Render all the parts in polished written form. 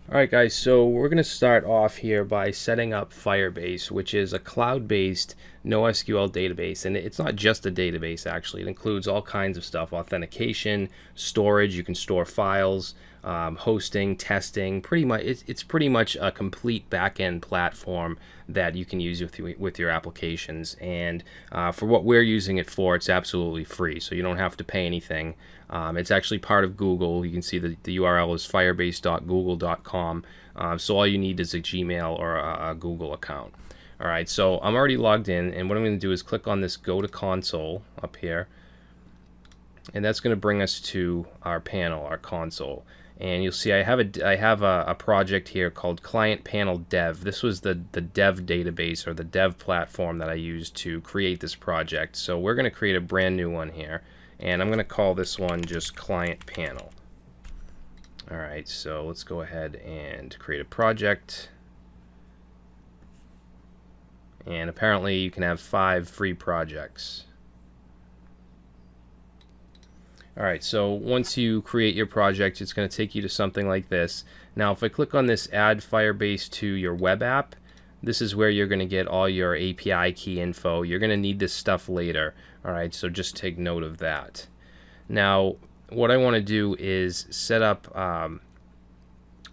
Alright guys, so we're going to start off here by setting up Firebase, which is a cloud-based NoSQL database. And it's not just a database, actually. It includes all kinds of stuff: authentication, storage, you can store files, hosting, testing. Pretty much, it's pretty much a complete back-end platform that you can use with your applications. And for what we're using it for, it's absolutely free, so you don't have to pay anything. It's actually part of Google. You can see the URL is firebase.google.com. So all you need is a Gmail or a Google account. All right, so I'm already logged in, and what I'm going to do is click on this Go to Console up here, and that's going to bring us to our panel, our console. And you'll see I have a project here called Client Panel Dev. This was the dev database or the dev platform that I used to create this project. So we're going to create a brand new one here, and I'm going to call this one just Client Panel. All right, so let's go ahead and create a project. And apparently you can have 5 free projects. Alright, so once you create your project, it's going to take you to something like this. Now if I click on this Add Firebase to your web app, this is where you're going to get all your API key info. You're going to need this stuff later. Alright, so just take note of that. Now what I want to do is set up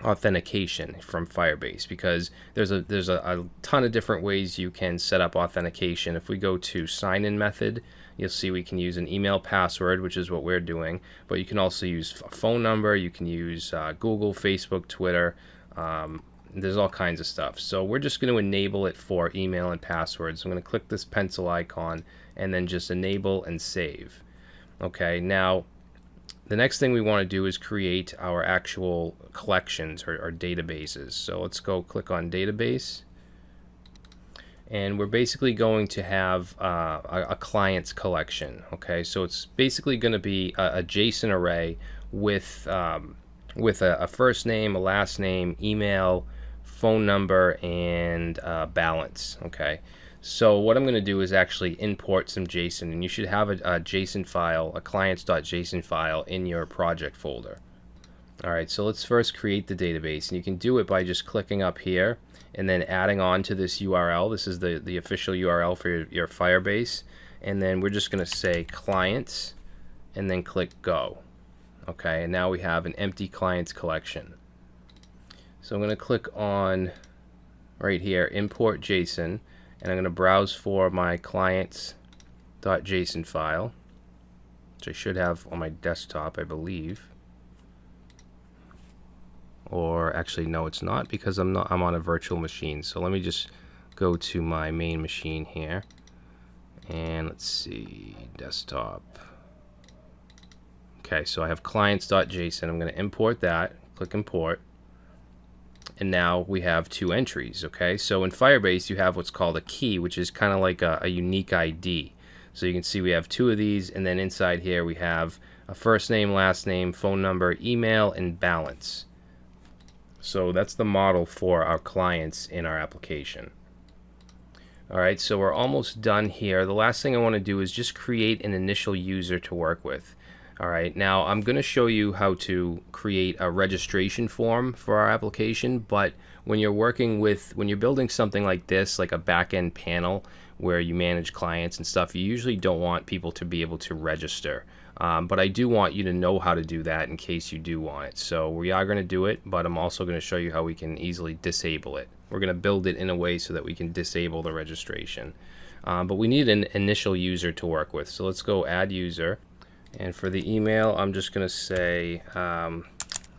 authentication from Firebase, because there's a ton of different ways you can set up authentication. If we go to sign-in method, you'll see we can use an email password, which is what we're doing, but you can also use a phone number, you can use Google, Facebook, Twitter. There's all kinds of stuff. So we're just going to enable it for email and passwords. I'm going to click this pencil icon and then just enable and save. Okay, now the next thing we want to do is create our actual collections or databases. So let's go click on database, and we're basically going to have a client's collection. Okay, so it's basically going to be a JSON array with a first name, a last name, email, phone number, and balance. Okay, so what I'm going to do is actually import some JSON, and you should have a JSON file, a clients.json file in your project folder. Alright, so let's first create the database, and you can do it by just clicking up here and then adding on to this URL. This is the official URL for your Firebase, and then we're just going to say clients and then click go. Okay, and now we have an empty clients collection. So I'm going to click on right here, import JSON, and I'm going to browse for my clients.json file, which I should have on my desktop, I believe. Or actually, no, it's not, because I'm on a virtual machine. So let me just go to my main machine here, and let's see, desktop. Okay, so I have clients.json. I'm going to import that, click import, and now we have 2 entries. Okay, so in Firebase you have what's called a key, which is kind of like a unique ID. So you can see we have 2 of these, and then inside here we have a first name, last name, phone number, email, and balance. So that's the model for our clients in our application. Alright, so we're almost done here. The last thing I want to do is just create an initial user to work with. Alright, now I'm going to show you how to create a registration form for our application, but when you're building something like this, like a back-end panel where you manage clients and stuff, you usually don't want people to be able to register. But I do want you to know how to do that in case you do want it. So we are going to do it, but I'm also going to show you how we can easily disable it. We're going to build it in a way so that we can disable the registration. But we need an initial user to work with. So let's go add user. And for the email, I'm just going to say, I'm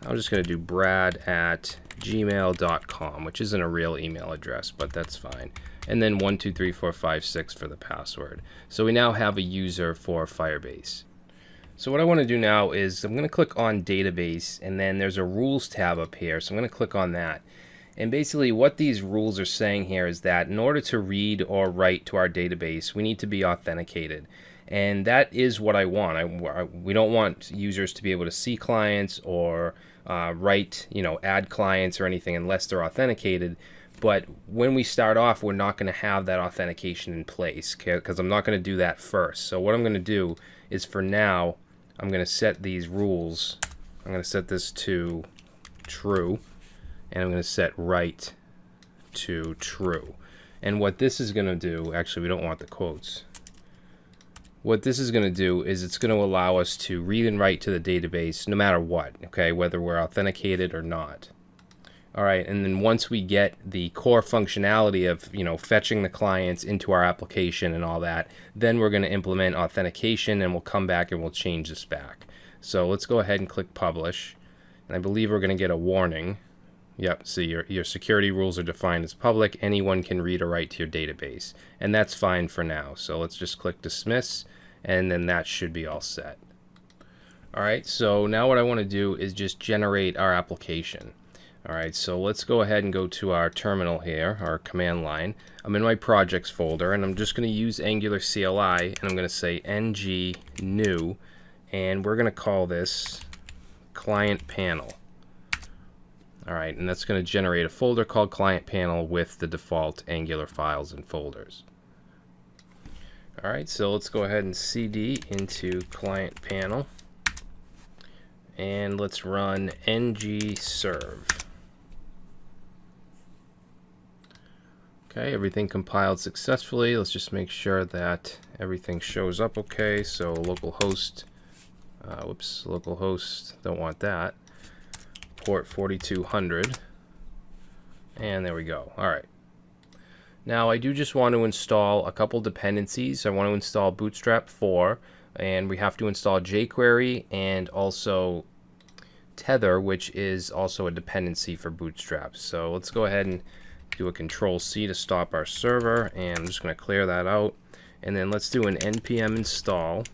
just going to do brad@gmail.com, which isn't a real email address, but that's fine. And then 123456 for the password. So we now have a user for Firebase. So what I want to do now is I'm going to click on database, and then there's a rules tab up here. So I'm going to click on that. And basically what these rules are saying here is that in order to read or write to our database, we need to be authenticated. And that is what I want. We don't want users to be able to see clients or write, add clients or anything unless they're authenticated. But when we start off, we're not going to have that authentication in place, because I'm not going to do that first. So what I'm going to do is, for now, I'm going to set these rules. I'm going to set this to true, and I'm going to set right to true. And what this is going to do, actually we don't want the quotes. What this is going to do is it's going to allow us to read and write to the database no matter what, okay, whether we're authenticated or not. All right, and then once we get the core functionality of, fetching the clients into our application and all that, then we're going to implement authentication, and we'll come back and we'll change this back. So let's go ahead and click publish, and I believe we're going to get a warning. Yep, see, your security rules are defined as public. Anyone can read or write to your database, and that's fine for now. So let's just click dismiss, and then that should be all set. All right, so now what I want to do is just generate our application. All right, so let's go ahead and go to our terminal here, our command line. I'm in my projects folder, and I'm just going to use Angular CLI, and I'm going to say ng new, and we're going to call this client panel. All right, and that's going to generate a folder called client panel with the default Angular files and folders. All right, so let's go ahead and cd into client panel, and let's run ng serve. Okay, everything compiled successfully. Let's just make sure that everything shows up okay. So localhost, localhost, don't want that. Port 4200, and there we go. All right. Now I do just want to install a couple dependencies. I want to install Bootstrap 4, and we have to install jQuery and also Tether, which is also a dependency for Bootstrap. So let's go ahead and do a Control-C to stop our server, and I'm just going to clear that out. And then let's do an npm install.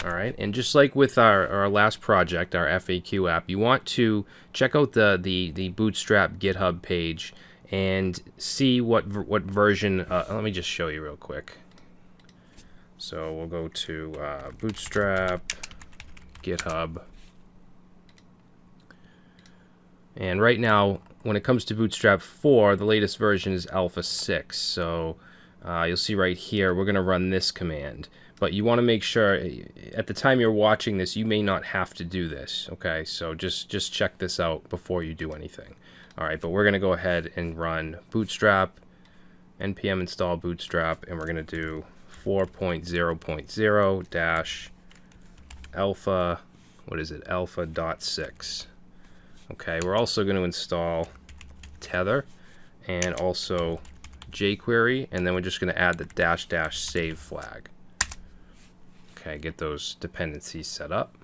All right, and just like with our last project, our FAQ app, you want to check out the Bootstrap GitHub page and see what version. Let me just show you real quick. So we'll go to Bootstrap GitHub, and right now, when it comes to Bootstrap 4, the latest version is Alpha 6. So you'll see right here, we're going to run this command. But you want to make sure, at the time you're watching this, you may not have to do this, okay? So just check this out before you do anything. All right, but we're going to go ahead and run Bootstrap, npm install Bootstrap, and we're going to do 4.0.0 dash alpha, alpha.6. Okay, we're also going to install Tether and also jQuery, and then we're just going to add the -- save flag. Okay, get those dependencies set up.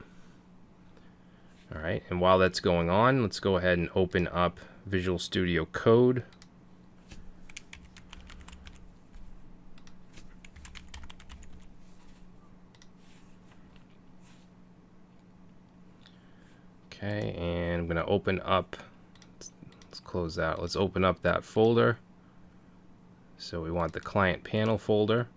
All right, and while that's going on, let's go ahead and open up Visual Studio Code. Okay, and I'm going to open up, let's close that. Let's open up that folder. So we want the client panel folder.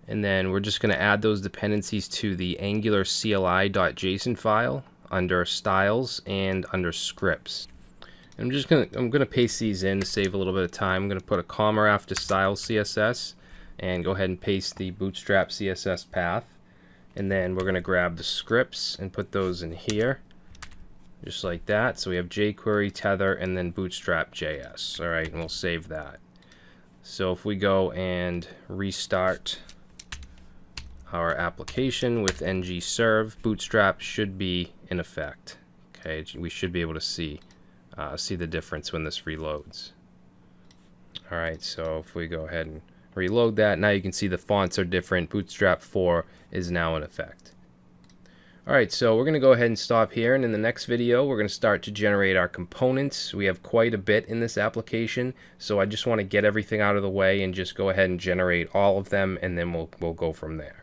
And then we're just going to add those dependencies to the Angular CLI.json file under styles and under scripts. I'm going to paste these in to save a little bit of time. I'm going to put a comma after styles CSS and go ahead and paste the Bootstrap CSS path. And then we're going to grab the scripts and put those in here, just like that. So we have jQuery, Tether, and then Bootstrap JS. All right, and we'll save that. So if we go and restart our application with ng serve, Bootstrap should be in effect. Okay, we should be able to see the difference when this reloads. All right, so if we go ahead and reload that, now you can see the fonts are different. Bootstrap 4 is now in effect. All right, so we're going to go ahead and stop here, and in the next video we're going to start to generate our components. We have quite a bit in this application, so I just want to get everything out of the way and just go ahead and generate all of them, and then we'll go from there.